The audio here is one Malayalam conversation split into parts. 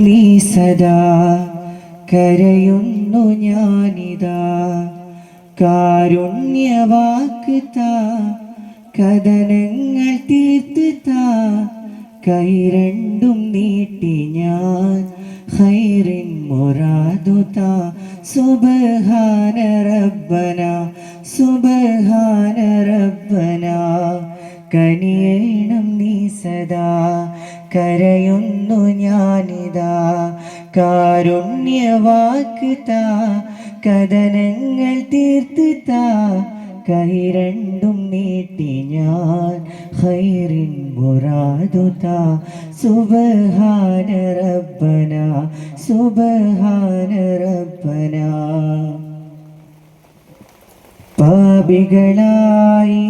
നീ സദാ കരയുന്നു ഞാനിതാ കാരുണ്യവാക്ക് താ കഥനങ്ങൾ തീർത്ത് താ കൈ രണ്ടും നീട്ടി ഞാൻ ഖൈറിൻ മുറാദു താ സുബ്ഹാന റബ്ബന സുബ്ഹാന റബ്ബന കനിയേണം നീ സദാ കരയുന്നു ഞാനിതാ കാരുണ്യവാക്ക് താ കഥനങ്ങൾ തീർത്ത് താ കൈ രണ്ടും നീട്ടി ഞാൻ ഖൈറിൻ മുറാദു താ സുബ്ഹാന റബ്ബന സുബ്ഹാന റബ്ബന പാപികളായി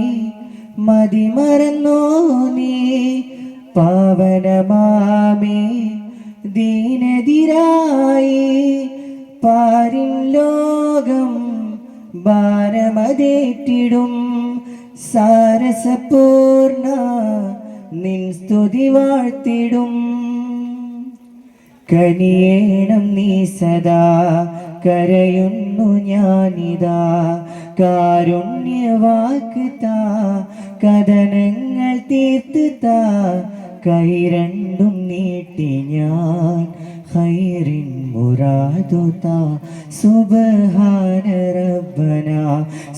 മതിമറന്നോ നീ പാവനമാമേ ദീനതിരായി പാരിൻ ലോകം ഭാരമതേറ്റിടും സാരസപൂർണ നിൻ സ്തുതി വാഴ്ത്തിടും കനിയേണം നീ സദാ കരയുന്നു ഞാനിതാ കാരുണ്യവാക്ക് താ കഥനങ്ങൾ തീർത്ത് താ കൈ രണ്ടും നീട്ടി ഞാൻ ഖൈറിൻ മുറാദു താ സുബ്ഹാന റബ്ബന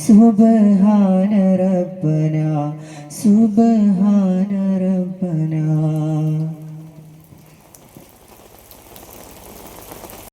സുബ്ഹാന റബ്ബന സുബ്ഹാന റബ്ബന